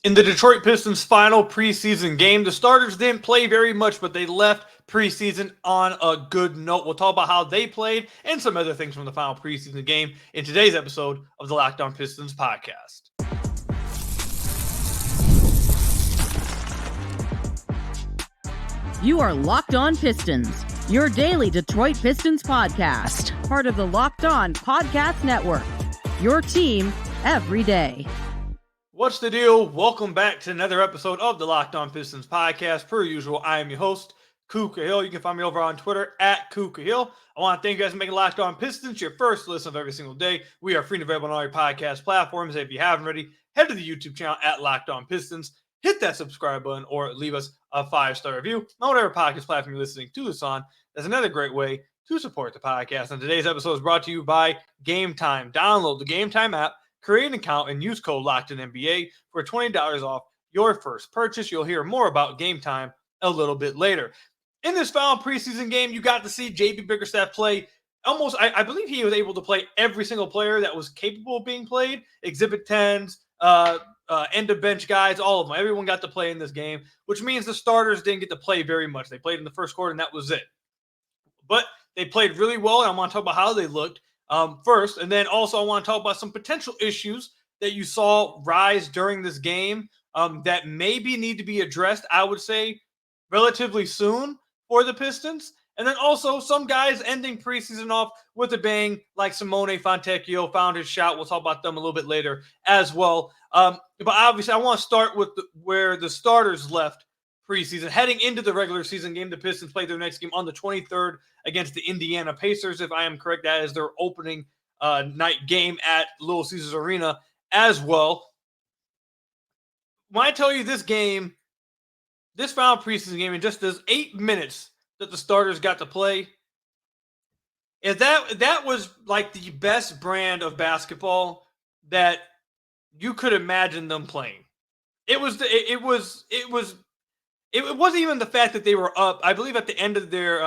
In the Detroit Pistons' final preseason game, the starters didn't play very much, but they left preseason on a good note. We'll talk about how they played and some other things from the final preseason game in today's episode of the Locked On Pistons podcast. You are Locked On Pistons, your daily Detroit Pistons podcast, part of the Locked On Podcast Network, your team every day. What's the deal? Welcome back to another episode of the Locked On Pistons podcast. Per usual, I am your host, Kuka Hill. You can find me over on Twitter at Kuka Hill. I want to thank you guys for making Locked On Pistons your first listen of every single day. We are free and available on all your podcast platforms. If you haven't already, head to the YouTube channel at Locked On Pistons. Hit that subscribe button or leave us a 5-star review on whatever podcast platform you're listening to this on. That's another great way to support the podcast. And today's episode is brought to you by Game Time. Download the Game Time app, create an account, and use code LOCKEDINNBA for $20 off your first purchase. You'll hear more about Game Time a little bit later. In this final preseason game, you got to see JB Bickerstaff play almost, I believe he was able to play every single player that was capable of being played. Exhibit 10s, end of bench guys, all of them. Everyone got to play in this game, which means the starters didn't get to play very much. They played in the first quarter, and that was it. But they played really well, and I want to talk about how they looked first. And then also I want to talk about some potential issues that you saw rise during this game that maybe need to be addressed, I would say, relatively soon for the Pistons. And then also some guys ending preseason off with a bang, like Simone Fontecchio found his shot. We'll talk about them a little bit later as well. But obviously I want to start with where the starters left preseason. Heading into the regular season game, the Pistons played their next game on the 23rd against the Indiana Pacers. If I am correct, that is their opening night game at Little Caesars Arena as well. When I tell you this game, this final preseason game, in just those 8 minutes that the starters got to play, if that was like the best brand of basketball that you could imagine them playing. It wasn't even the fact that they were up. I believe at the end of their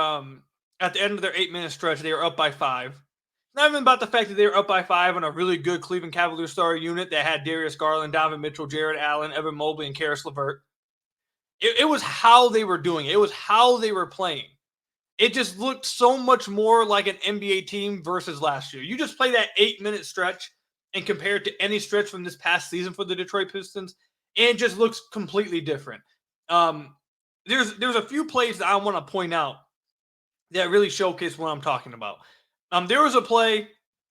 8-minute stretch, they were up by 5. It's not even about the fact that they were up by 5 on a really good Cleveland Cavaliers star unit that had Darius Garland, Donovan Mitchell, Jared Allen, Evan Mobley, and Karis LeVert. It was how they were doing it. It was how they were playing. It just looked so much more like an NBA team versus last year. You just play that 8-minute stretch and compare it to any stretch from this past season for the Detroit Pistons, and it just looks completely different. There's a few plays that I want to point out that really showcase what I'm talking about. There was a play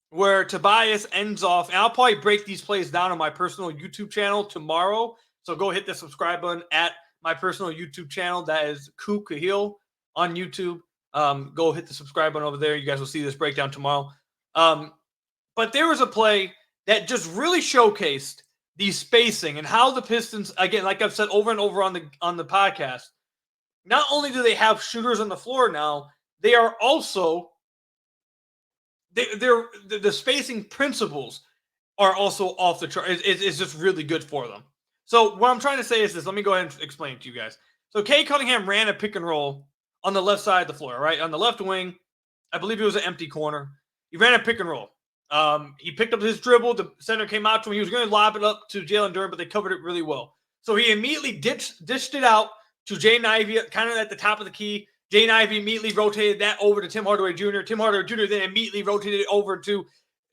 where Tobias ends off, and I'll probably break these plays down on my personal YouTube channel tomorrow. So go hit the subscribe button at my personal YouTube channel. That is Ku Kahil on YouTube. Go hit the subscribe button over there. You guys will see this breakdown tomorrow. But there was a play that just really showcased the spacing and how the Pistons, again, like I've said over and over on the podcast, not only do they have shooters on the floor now, they are also the spacing principles are also off the chart. It's just really good for them. So what I'm trying to say is this. Let me go ahead and explain it to you guys. So Cade Cunningham ran a pick and roll on the left side of the floor, right? On the left wing, I believe it was an empty corner. He ran a pick and roll. He picked up his dribble. The center came out to him. He was going to lob it up to Jalen Duren, but they covered it really well. So he immediately dished it out to Jaden Ivey, kind of at the top of the key. Jaden Ivey immediately rotated that over to Tim Hardaway Jr. Tim Hardaway Jr. then immediately rotated it over to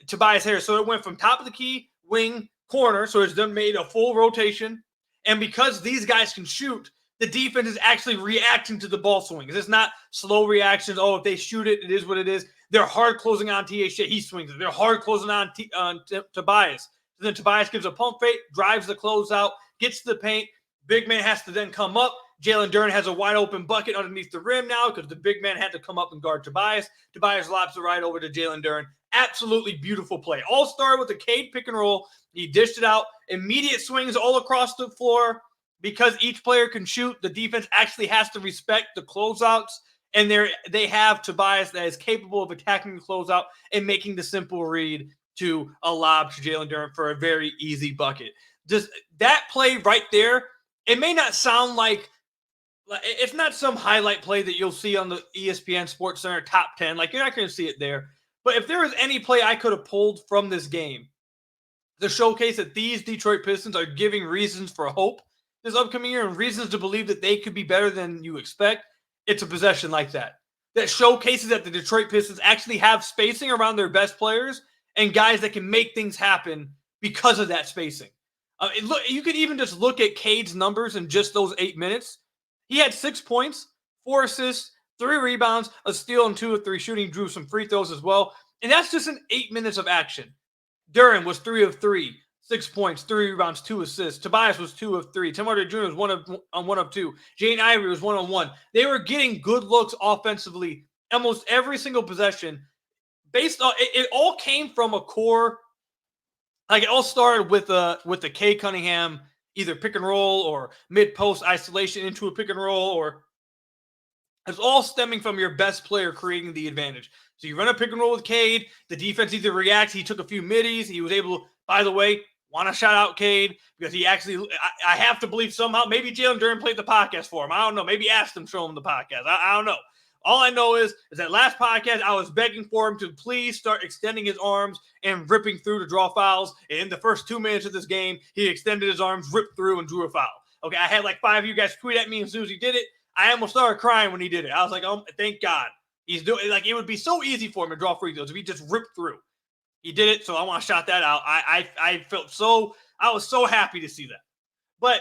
Tobias Harris. So it went from top of the key, wing, corner. So it's done made a full rotation. And because these guys can shoot, the defense is actually reacting to the ball swings. It's not slow reactions. Oh, if they shoot it, it is what it is. They're hard closing on TH. He swings it. They're hard closing on Tobias. So then Tobias gives a pump fake, drives the closeout, gets to the paint. Big man has to then come up. Jalen Duren has a wide open bucket underneath the rim now because the big man had to come up and guard Tobias. Tobias lobs it right over to Jalen Duren. Absolutely beautiful play. All started with a Cade pick and roll. He dished it out. Immediate swings all across the floor. Because each player can shoot, the defense actually has to respect the closeouts. And they have Tobias that is capable of attacking the closeout and making the simple read to a lob to Jalen Duren for a very easy bucket. Just that play right there, it may not sound like it's not some highlight play that you'll see on the ESPN Sports Center top 10. Like, you're not going to see it there. But if there was any play I could have pulled from this game the showcase that these Detroit Pistons are giving reasons for hope this upcoming year and reasons to believe that they could be better than you expect, it's a possession like that. That showcases that the Detroit Pistons actually have spacing around their best players and guys that can make things happen because of that spacing. You could even just look at Cade's numbers in just those 8 minutes. He had 6 points, 4 assists, 3 rebounds, a steal, and 2 of 3 shooting. Drew some free throws as well. And that's just in 8 minutes of action. Duren was 3 of 3, 6 points, 3 rebounds, 2 assists. Tobias was 2 of 3. Tim Hardaway Jr. was 1 of 2. Jaden Ivey was 1 of 1. They were getting good looks offensively almost every single possession. Based on it all came from a core. Like it all started with the Cade Cunningham either pick and roll or mid post isolation into a pick and roll, or it's all stemming from your best player creating the advantage. So you run a pick and roll with Cade, the defense either reacts. He took a few middies. He was able to, by the way, want to shout out Cade because he actually, I have to believe somehow, maybe Jalen Duren played the podcast for him. I don't know. Maybe asked him, show him the podcast. I don't know. All I know is that last podcast, I was begging for him to please start extending his arms and ripping through to draw fouls. And in the first 2 minutes of this game, he extended his arms, ripped through, and drew a foul. Okay, I had like 5 of you guys tweet at me as soon as he did it. I almost started crying when he did it. I was like, oh, thank God. He's doing, like, it would be so easy for him to draw free throws if he just ripped through. He did it, so I want to shout that out. I was so happy to see that. But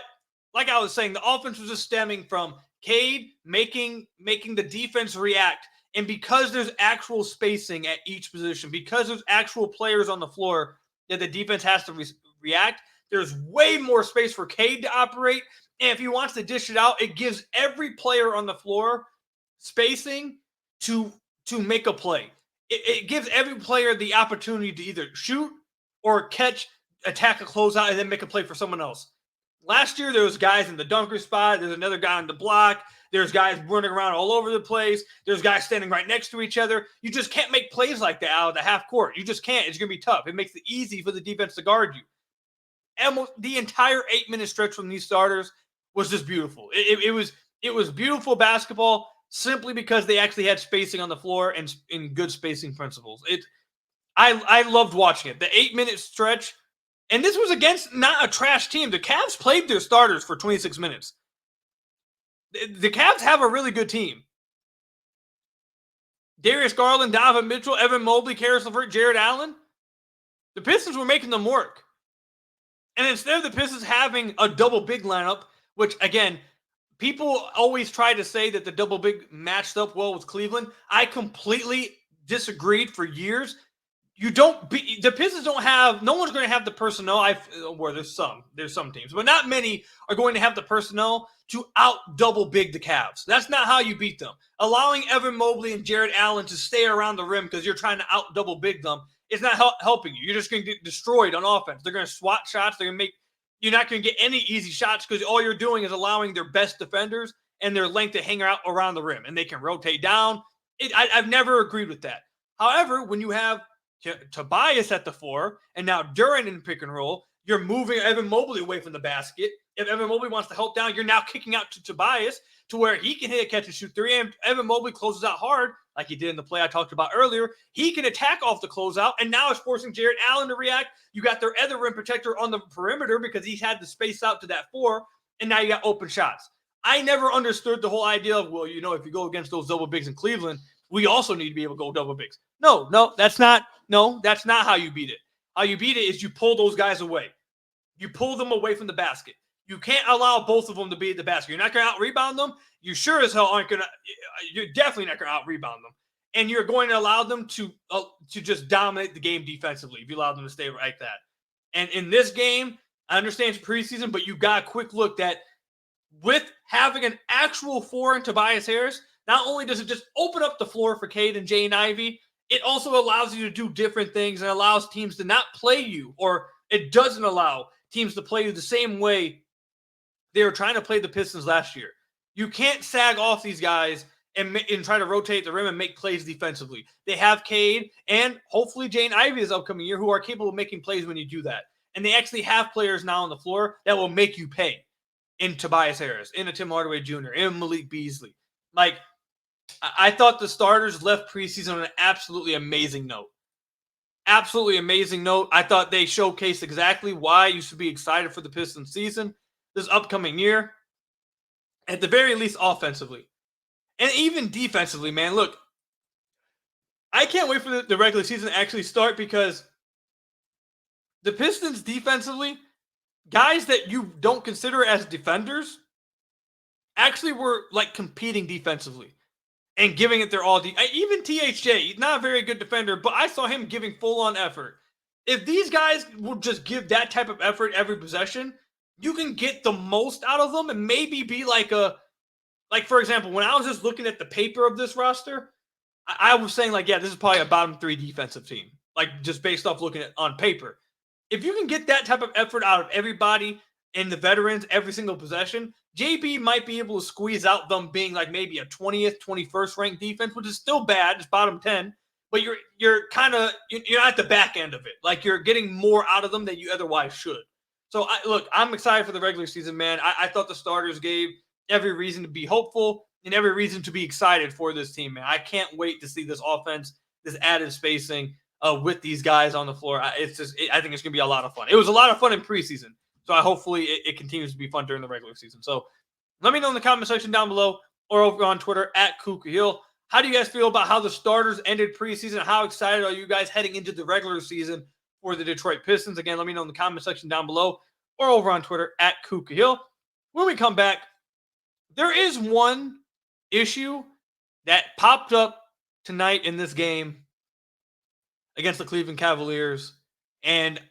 like I was saying, the offense was just stemming from Cade making the defense react. And because there's actual spacing at each position, because there's actual players on the floor that the defense has to react, there's way more space for Cade to operate. And if he wants to dish it out, it gives every player on the floor spacing to make a play. It gives every player the opportunity to either shoot or catch, attack a closeout, and then make a play for someone else. Last year, there was guys in the dunker spot. There's another guy on the block. There's guys running around all over the place. There's guys standing right next to each other. You just can't make plays like that out of the half court. You just can't. It's going to be tough. It makes it easy for the defense to guard you. And the entire 8-minute stretch from these starters was just beautiful. It was beautiful basketball simply because they actually had spacing on the floor and in good spacing principles. I loved watching it. The 8-minute stretch. And this was against not a trash team. The Cavs played their starters for 26 minutes. The Cavs have a really good team. Darius Garland, Donovan Mitchell, Evan Mobley, Karis LeVert, Jared Allen. The Pistons were making them work. And instead of the Pistons having a double big lineup, which, again, people always try to say that the double big matched up well with Cleveland. I completely disagreed for years. The Pistons don't have, no one's going to have the personnel. There's some teams, but not many are going to have the personnel to out double big the Cavs. That's not how you beat them. Allowing Evan Mobley and Jared Allen to stay around the rim because you're trying to out double big them is not helping you. You're just going to get destroyed on offense. They're going to swat shots. You're not going to get any easy shots because all you're doing is allowing their best defenders and their length to hang out around the rim, and they can rotate down. I've never agreed with that. However, when you have Tobias at the 4, and now Duren in pick and roll, you're moving Evan Mobley away from the basket. If Evan Mobley wants to help down, you're now kicking out to Tobias to where he can hit a catch and shoot 3. And Evan Mobley closes out hard, like he did in the play I talked about earlier. He can attack off the closeout, and now it's forcing Jared Allen to react. You got their other rim protector on the perimeter because he had the space out to that 4, and now you got open shots. I never understood the whole idea of, if you go against those double bigs in Cleveland, we also need to be able to go double bigs. No, that's not how you beat it. How you beat it is you pull those guys away. You pull them away from the basket. You can't allow both of them to be at the basket. You're not going to out-rebound them. You sure as hell aren't going to – you're definitely not going to out-rebound them. And you're going to allow them to just dominate the game defensively if you allow them to stay like that. And in this game, I understand it's preseason, but you got a quick look that with having an actual 4 in Tobias Harris, not only does it just open up the floor for Cade and Jaden Ivey, it also allows you to do different things and allows teams to not play you, or it doesn't allow teams to play you the same way they were trying to play the Pistons last year. You can't sag off these guys and try to rotate the rim and make plays defensively. They have Cade and hopefully Jaden Ivey this upcoming year who are capable of making plays when you do that. And they actually have players now on the floor that will make you pay in Tobias Harris, in a Tim Hardaway Jr., in Malik Beasley. I thought the starters left preseason on an absolutely amazing note. absolutely amazing note. I thought they showcased exactly why you should be excited for the Pistons season this upcoming year. At the very least, offensively. And even defensively, man. Look, I can't wait for the regular season to actually start because the Pistons defensively, guys that you don't consider as defenders, actually were like competing defensively and giving it their all. Even THJ, he's not a very good defender, but I saw him giving full-on effort. If these guys would just give that type of effort every possession, you can get the most out of them and maybe be like for example, when I was just looking at the paper of this roster, I was saying like, yeah, this is probably a bottom 3 defensive team, like just based off looking at on paper. If you can get that type of effort out of everybody and the veterans every single possession, JB might be able to squeeze out them being like maybe a 20th, 21st ranked defense, which is still bad. It's bottom 10, but you're at the back end of it. Like you're getting more out of them than you otherwise should. So I'm excited for the regular season, man. I thought the starters gave every reason to be hopeful and every reason to be excited for this team, man. I can't wait to see this offense, this added spacing with these guys on the floor. I think it's going to be a lot of fun. It was a lot of fun in preseason. So hopefully it continues to be fun during the regular season. So let me know in the comment section down below or over on Twitter at @KukaHill. How do you guys feel about how the starters ended preseason? How excited are you guys heading into the regular season for the Detroit Pistons? Again, let me know in the comment section down below or over on Twitter at @KukaHill. When we come back, there is one issue that popped up tonight in this game against the Cleveland Cavaliers, and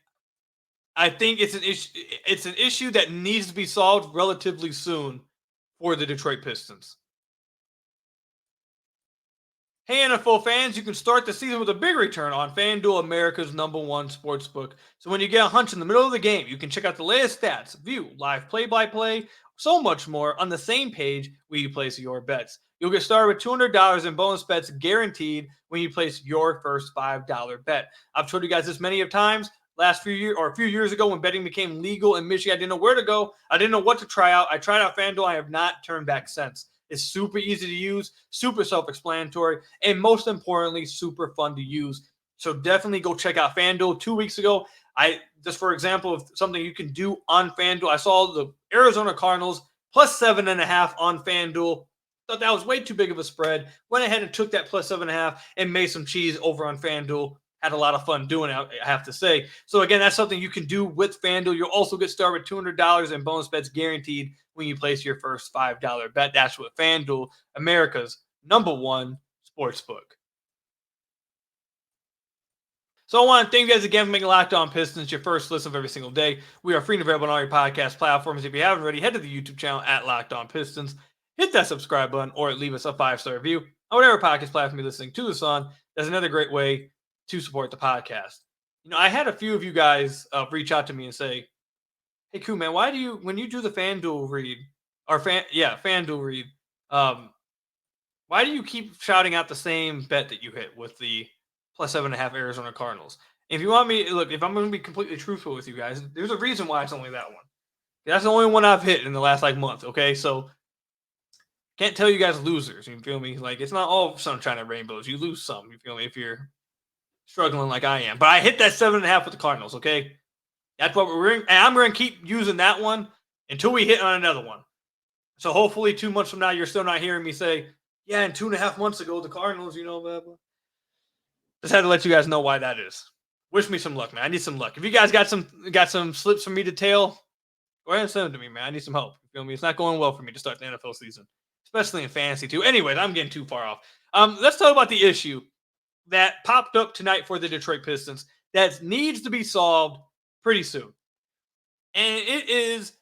I think it's an issue. It's an issue that needs to be solved relatively soon for the Detroit Pistons. Hey, NFL fans, you can start the season with a big return on FanDuel, America's #1 sportsbook. So when you get a hunch in the middle of the game, you can check out the latest stats, view live play-by-play, so much more on the same page where you place your bets. You'll get started with $200 in bonus bets guaranteed when you place your first $5 bet. I've told you guys this many of times. A few years ago when betting became legal in Michigan, I didn't know where to go. I didn't know what to try out. I tried out FanDuel. I have not turned back since. It's super easy to use, super self-explanatory, and most importantly, super fun to use. So definitely go check out FanDuel. 2 weeks ago, just for example of something you can do on FanDuel, I saw the Arizona Cardinals plus 7.5 on FanDuel. Thought that was way too big of a spread. Went ahead and took that plus 7.5 and made some cheese over on FanDuel. Had a lot of fun doing it, I have to say. So, again, that's something you can do with FanDuel. You'll also get started with $200 in bonus bets guaranteed when you place your first $5 bet. That's with FanDuel, America's #1 sportsbook. So I want to thank you guys again for making Locked On Pistons your first listen of every single day. We are free and available on all your podcast platforms. If you haven't already, head to the YouTube channel at Locked On Pistons. Hit that subscribe button or leave us a 5-star review on whatever podcast platform you're listening to this on. That's another great way to support the podcast. I had a few of you guys reach out to me and say, "Hey, Koo, man, why do you, when you do the FanDuel read, FanDuel read, why do you keep shouting out the same bet that you hit with the plus 7.5 Arizona Cardinals?" If you want me, look, if I'm going to be completely truthful with you guys, there's a reason why it's only that one. That's the only one I've hit in the last month. Okay, so can't tell you guys losers. You feel me? Like, it's not all sunshine and rainbows. You lose some. You feel me? If you're struggling like I am. But I hit that 7.5 with the Cardinals, okay? That's what we're in. And I'm going to keep using that one until we hit on another one. So hopefully 2 months from now, you're still not hearing me say, yeah, and 2.5 months ago, the Cardinals, blah, blah. Just had to let you guys know why that is. Wish me some luck, man. I need some luck. If you guys got some slips for me to tail, go ahead and send them to me, man. I need some help. You feel me? It's not going well for me to start the NFL season, especially in fantasy too. Anyways, I'm getting too far off. Let's talk about the issue that popped up tonight for the Detroit Pistons that needs to be solved pretty soon. And it is,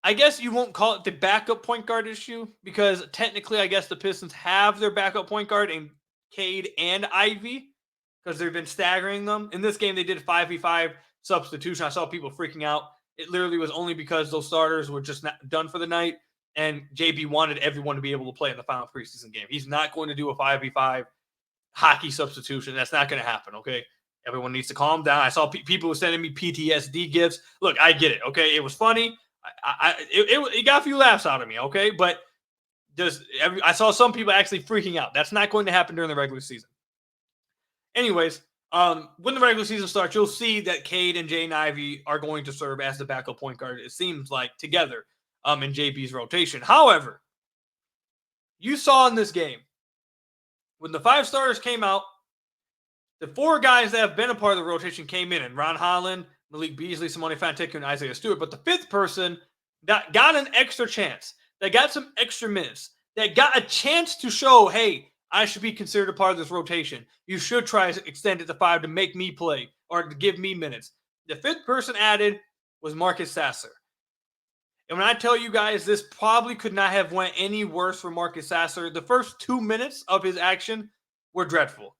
I guess you won't call it the backup point guard issue because technically I guess the Pistons have their backup point guard in Cade and Ivey because they've been staggering them. In this game, they did a 5v5 substitution. I saw people freaking out. It literally was only because those starters were just not done for the night, and JB wanted everyone to be able to play in the final preseason game. He's not going to do a 5v5 hockey substitution. That's not going to happen, okay? Everyone needs to calm down. I saw people were sending me PTSD gifts. Look, I get it, okay? It was funny. It got a few laughs out of me, okay? But I saw some people actually freaking out. That's not going to happen during the regular season. Anyways, When the regular season starts, you'll see that Cade and Jaden Ivey are going to serve as the backup point guard, it seems like, together in JB's rotation. However, you saw in this game, when the 5 starters came out, the 4 guys that have been a part of the rotation came in, and Ron Holland, Malik Beasley, Simone Fontecchio, and Isaiah Stewart. But the 5th person that got an extra chance, that got some extra minutes, that got a chance to show, hey, I should be considered a part of this rotation. You should try to extend it to 5 to make me play or to give me minutes. The 5th person added was Marcus Sasser. And when I tell you guys, this probably could not have went any worse for Marcus Sasser. The first 2 minutes of his action were dreadful.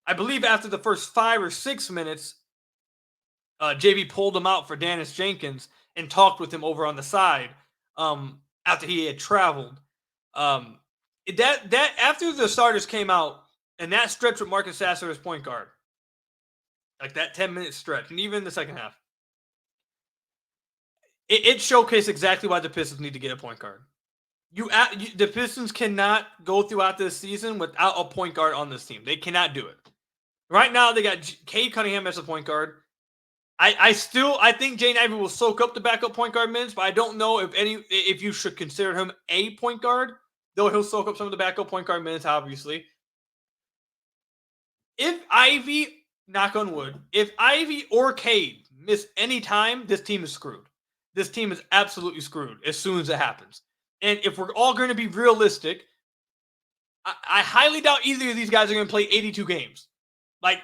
I believe after the first 5 or 6 minutes, JB pulled him out for Dennis Jenkins and talked with him over on the side after he had traveled. That after the starters came out and that stretch with Marcus Sasser as point guard, like that 10-minute stretch, and even in the second half, it showcased exactly why the Pistons need to get a point guard. The Pistons cannot go throughout this season without a point guard on this team. They cannot do it. Right now, they got Cade Cunningham as a point guard. I think Jaden Ivey will soak up the backup point guard minutes, but I don't know if you should consider him a point guard, though he'll soak up some of the backup point guard minutes, obviously. If Ivey, knock on wood, if Ivey or Cade miss any time, this team is screwed. This team is absolutely screwed as soon as it happens. And if we're all going to be realistic, I highly doubt either of these guys are going to play 82 games. Like,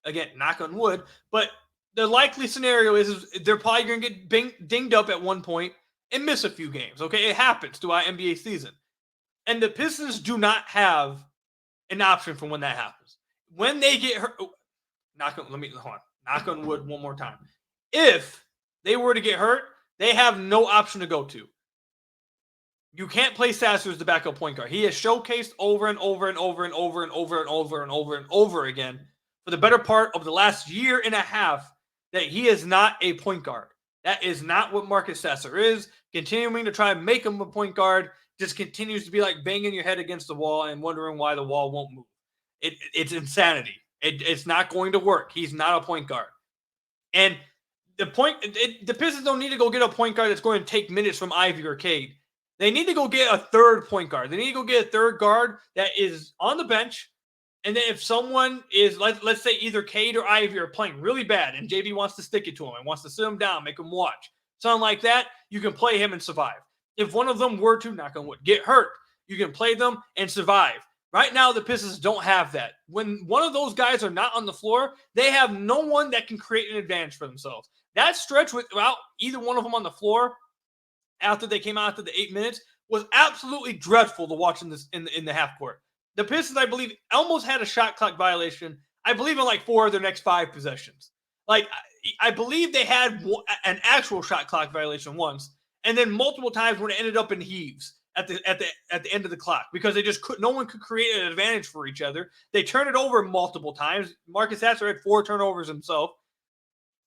again, knock on wood, but the likely scenario is they're probably going to get dinged up at one point and miss a few games. Okay, it happens throughout NBA season. And the Pistons do not have an option for when that happens. When they get hurt, knock on wood one more time. If they were to get hurt, they have no option to go to. You can't play Sasser as the backup point guard. He has showcased over and over and over and over and over and over and over and over again for the better part of the last year and a half that he is not a point guard. That is not what Marcus Sasser is. Continuing to try and make him a point guard just continues to be like banging your head against the wall and wondering why the wall won't move. It's insanity. It's not going to work. He's not a point guard. And the Pistons don't need to go get a point guard that's going to take minutes from Ivey or Cade. They need to go get a third point guard. They need to go get a third guard that is on the bench. And then if someone is, let's say either Cade or Ivey are playing really bad and JB wants to stick it to him and wants to sit him down, make him watch, something like that, you can play him and survive. If one of them were to, knock on wood, get hurt, you can play them and survive. Right now, the Pistons don't have that. When one of those guys are not on the floor, they have no one that can create an advantage for themselves. That stretch without either one of them on the floor after they came out after the 8 minutes was absolutely dreadful to watch in the half court. The Pistons, I believe, almost had a shot clock violation, I believe, in like 4 of their next 5 possessions. Like, I believe they had an actual shot clock violation once, and then multiple times when it ended up in heaves at the end of the clock because they just no one could create an advantage for each other. They turned it over multiple times. Marcus Sasser had 4 turnovers himself.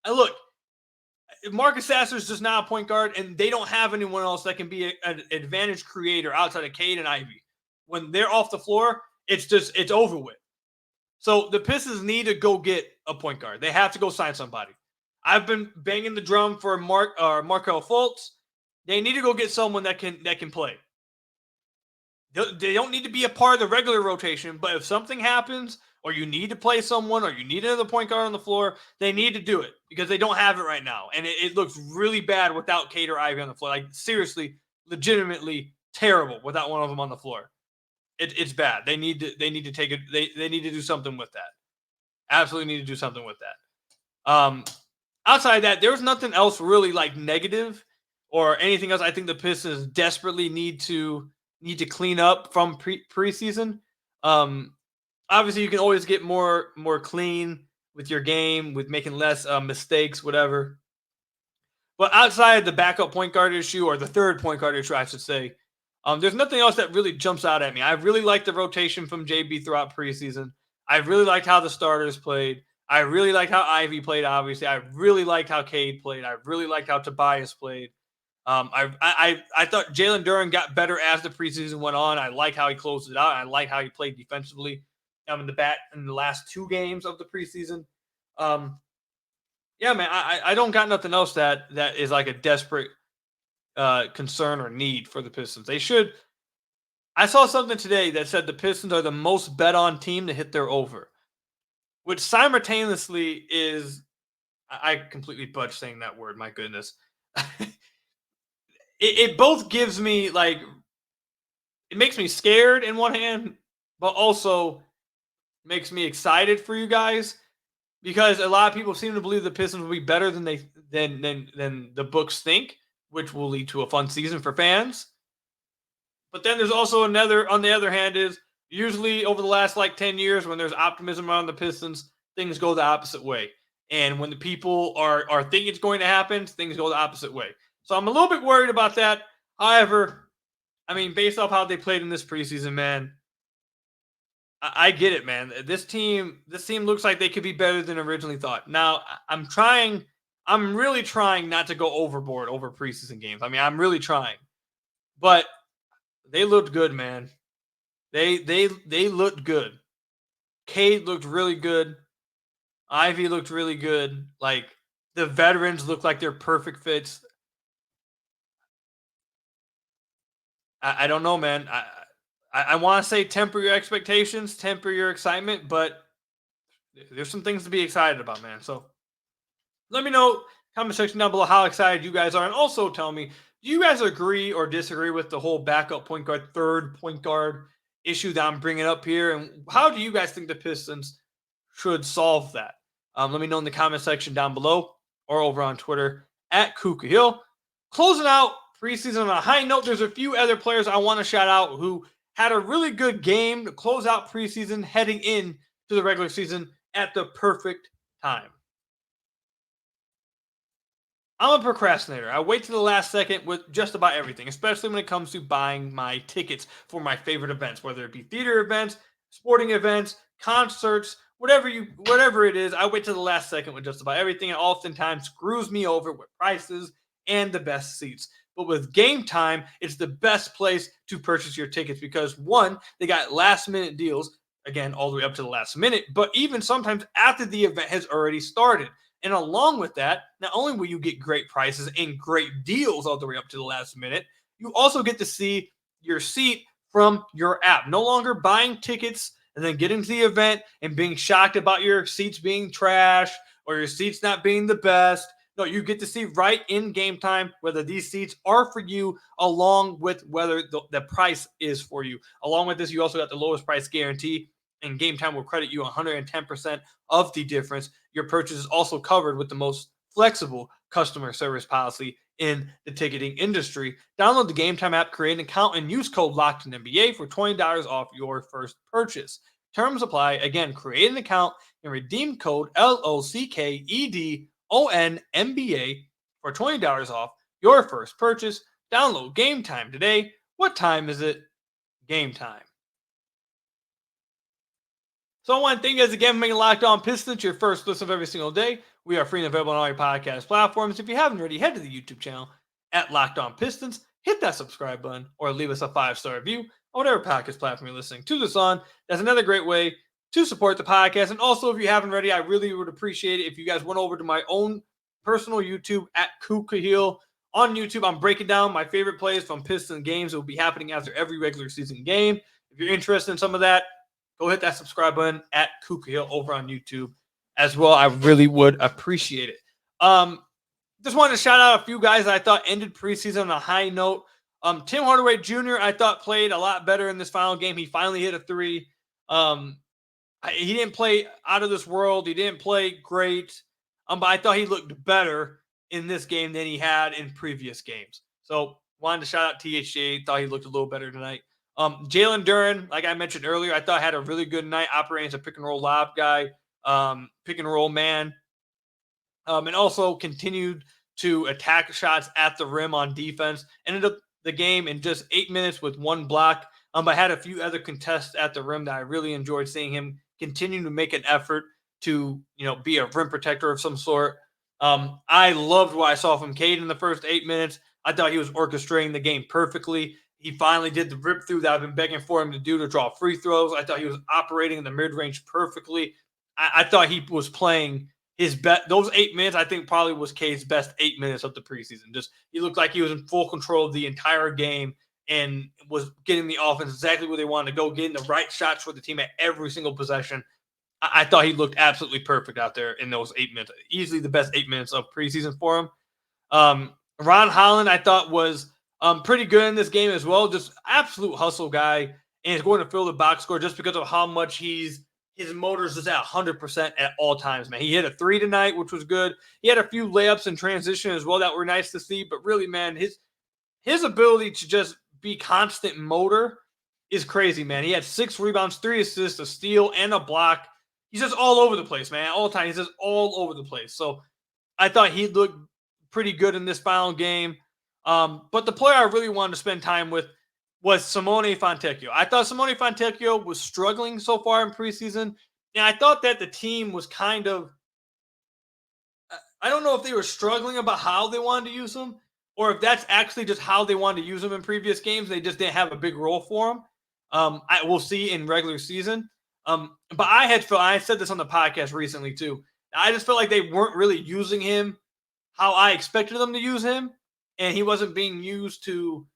And look, Marcus Sasser is just not a point guard, and they don't have anyone else that can be an advantage creator outside of Cade and Ivey. When they're off the floor, it's over with. So the Pistons need to go get a point guard. They have to go sign somebody. I've been banging the drum for Markelle Fultz. They need to go get someone that can play. They don't need to be a part of the regular rotation, but if something happens or you need to play someone or you need another point guard on the floor, they need to do it because they don't have it right now. And it looks really bad without Cade or Ivey on the floor. Like, seriously, legitimately terrible without one of them on the floor. It's bad. They need to take it. They need to do something with that. Absolutely need to do something with that. Outside of that, there's nothing else really like negative or anything else. I think the Pistons desperately need to clean up from preseason. Obviously, you can always get more clean with your game, with making less mistakes, whatever. But outside of the backup point guard issue, or the third point guard issue, I should say, there's nothing else that really jumps out at me. I really liked the rotation from JB throughout preseason. I really liked how the starters played. I really liked how Ivey played, obviously. I really liked how Cade played. I really liked how Tobias played. I thought Jalen Duren got better as the preseason went on. I like how he closed it out. I like how he played defensively. in the last 2 games of the preseason. Yeah, man, I don't got nothing else that is like a desperate concern or need for the Pistons. They should. I saw something today that said the Pistons are the most bet on team to hit their over, which simultaneously is, I completely budged saying that word. My goodness. it both gives me like, it makes me scared in one hand, but also makes me excited for you guys because a lot of people seem to believe the Pistons will be better than than the books think, which will lead to a fun season for fans. But then there's also another, on the other hand, is usually over the last like 10 years when there's optimism around the Pistons, things go the opposite way. And when the people are thinking it's going to happen, things go the opposite way. So I'm a little bit worried about that. However, I mean, based off how they played in this preseason, man, I get it, man. This team looks like they could be better than originally thought. Now, I'm really trying not to go overboard over preseason games. I mean, I'm really trying. But they looked good, man. They looked good. Cade looked really good. Ivey looked really good. Like, the veterans look like they're perfect fits. I don't know, man. I want to say temper your expectations, temper your excitement, but there's some things to be excited about, man. So let me know, comment section down below, how excited you guys are. And also tell me, do you guys agree or disagree with the whole backup point guard, third point guard issue that I'm bringing up here? And how do you guys think the Pistons should solve that? Let me know in the comment section down below or over on Twitter at Kuka Hill. Closing out preseason on a high note, there's a few other players I want to shout out who had a really good game to close out preseason, heading in to the regular season at the perfect time. I'm a procrastinator. I wait to the last second with just about everything, especially when it comes to buying my tickets for my favorite events, whether it be theater events, sporting events, concerts, whatever it is. I wait to the last second with just about everything, and oftentimes screws me over with prices and the best seats. But with Game Time, it's the best place to purchase your tickets because, one, they got last-minute deals, again, all the way up to the last minute, but even sometimes after the event has already started. And along with that, not only will you get great prices and great deals all the way up to the last minute, you also get to see your seat from your app. No longer buying tickets and then getting to the event and being shocked about your seats being trash or your seats not being the best. No, you get to see right in Game Time whether these seats are for you, along with whether the price is for you. Along with this, you also got the lowest price guarantee, and Game Time will credit you 110% of the difference. Your purchase is also covered with the most flexible customer service policy in the ticketing industry. Download the Game Time app, create an account, and use code LOCKEDINNBA for $20 off your first purchase. Terms apply. Again, create an account and redeem code LOCKEDONNBA for $20 off your first purchase. Download Game Time today. What time is it? Game time. So I want to thank you guys again for making Locked On Pistons your first listen of every single day. We are free and available on all your podcast platforms. If you haven't already, head to the YouTube channel at Locked On Pistons. Hit that subscribe button or leave us a 5-star review on whatever podcast platform you're listening to this on. That's another great way to support the podcast. And also, if you haven't already, I really would appreciate it if you guys went over to my own personal YouTube at Kuka Hill. On YouTube, I'm breaking down my favorite plays from Piston games. It will be happening after every regular season game. If you're interested in some of that, go hit that subscribe button at Kuka Hill over on YouTube as well. I really would appreciate it. Just wanted to shout out a few guys that I thought ended preseason on a high note. Tim Hardaway Jr., I thought played a lot better in this final game. He finally hit a three. He didn't play out of this world. He didn't play great. But I thought he looked better in this game than he had in previous games. So wanted to shout out THJ. Thought he looked a little better tonight. Jalen Duren, like I mentioned earlier, I thought had a really good night operating as a pick and roll lob guy, pick and roll man, and also continued to attack shots at the rim on defense. Ended up the game in just 8 minutes with 1 block. But had a few other contests at the rim that I really enjoyed seeing him continue to make an effort to, be a rim protector of some sort. I loved what I saw from Cade in the first 8 minutes. I thought he was orchestrating the game perfectly. He finally did the rip through that I've been begging for him to do, to draw free throws. I thought he was operating in the mid-range perfectly. I thought he was playing his best. Those 8 minutes, I think, probably was Cade's best 8 minutes of the preseason. Just, he looked like he was in full control of the entire game and was getting the offense exactly where they wanted to go, getting the right shots for the team at every single possession. I thought he looked absolutely perfect out there in those 8 minutes. Easily the best 8 minutes of preseason for him. Ron Holland, I thought, was pretty good in this game as well. Just absolute hustle guy, and is going to fill the box score just because of how much his motor's is at 100% at all times, man. He hit a 3 tonight, which was good. He had a few layups in transition as well that were nice to see. But really, man, his ability to just be constant motor is crazy, man. He had 6 rebounds, 3 assists, a steal, and a block. He's just all over the place, man. All the time, he's just all over the place. So I thought he looked pretty good in this final game. But the player I really wanted to spend time with was Simone Fontecchio. I thought Simone Fontecchio was struggling so far in preseason, and I thought that the team was kind of, I don't know if they were struggling about how they wanted to use him, or if that's actually just how they wanted to use him in previous games. They just didn't have a big role for him. We'll see in regular season. But I said this on the podcast recently too. I just felt like they weren't really using him how I expected them to use him, and he wasn't being used to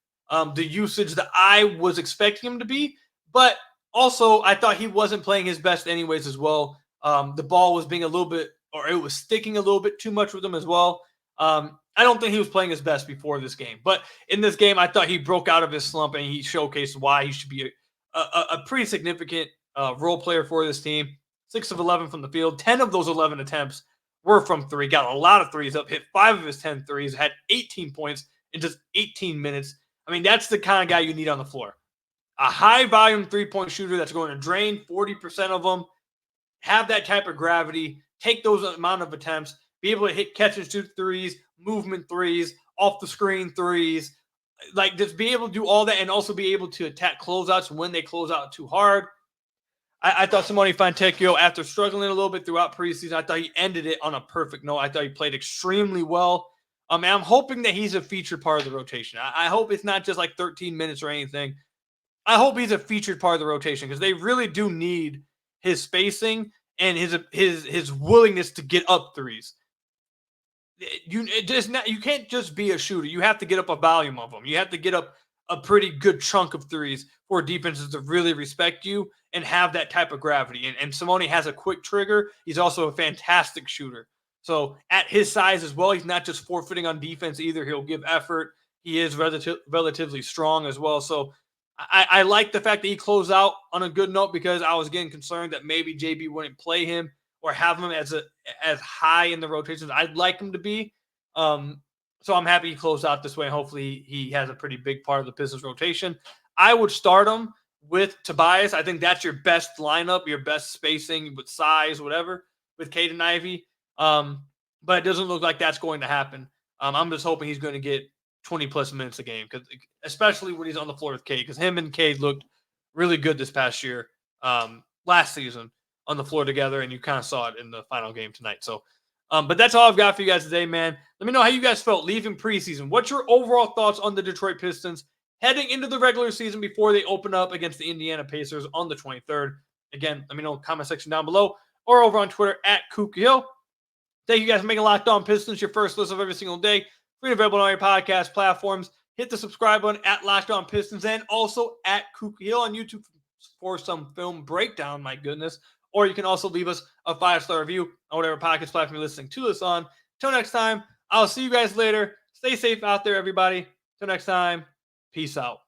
the usage that I was expecting him to be. But also, I thought he wasn't playing his best anyways as well. The ball was being a little bit, or it was sticking a little bit too much with him as well. I don't think he was playing his best before this game. But in this game, I thought he broke out of his slump, and he showcased why he should be a pretty significant role player for this team. 6 of 11 from the field. 10 of those 11 attempts were from 3. Got a lot of threes up. Hit 5 of his 10 threes. Had 18 points in just 18 minutes. I mean, that's the kind of guy you need on the floor. A high-volume three-point shooter that's going to drain 40% of them, have that type of gravity, take those amount of attempts, be able to hit catch-and-shoot threes, movement threes, off-the-screen threes, like just be able to do all that and also be able to attack closeouts when they close out too hard. I thought Simone Fontecchio, after struggling a little bit throughout preseason, I thought he ended it on a perfect note. I thought he played extremely well. And I'm hoping that he's a featured part of the rotation. I hope it's not just like 13 minutes or anything. I hope he's a featured part of the rotation because they really do need his spacing and his willingness to get up threes. You can't just be a shooter. You have to get up a volume of them. You have to get up a pretty good chunk of threes for defenses to really respect you and have that type of gravity. And Simone has a quick trigger. He's also a fantastic shooter. So at his size as well, he's not just forfeiting on defense either. He'll give effort. He is relatively strong as well. So I like the fact that he closed out on a good note because I was getting concerned that maybe JB wouldn't play him or have him as high in the rotations I'd like him to be. So I'm happy he closed out this way. Hopefully he has a pretty big part of the Pistons rotation. I would start him with Tobias. I think that's your best lineup, your best spacing with size, whatever, with Cade and Ivey. But it doesn't look like that's going to happen. I'm just hoping he's going to get 20-plus minutes a game, especially when he's on the floor with Cade, because him and Cade looked really good this past year, last season, on the floor together, and you kind of saw it in the final game tonight. So, but that's all I've got for you guys today, man. Let me know how you guys felt leaving preseason. What's your overall thoughts on the Detroit Pistons heading into the regular season before they open up against the Indiana Pacers on the 23rd? Again, let me know in the comment section down below or over on Twitter at @KukaHill. Thank you guys for making Locked On Pistons your first listen of every single day. Free and available on all your podcast platforms. Hit the subscribe button at Locked On Pistons and also at KukaHill on YouTube for some film breakdown, my goodness. Or you can also leave us a 5-star review on whatever podcast platform you're listening to us on. Till next time, I'll see you guys later. Stay safe out there, everybody. Till next time, peace out.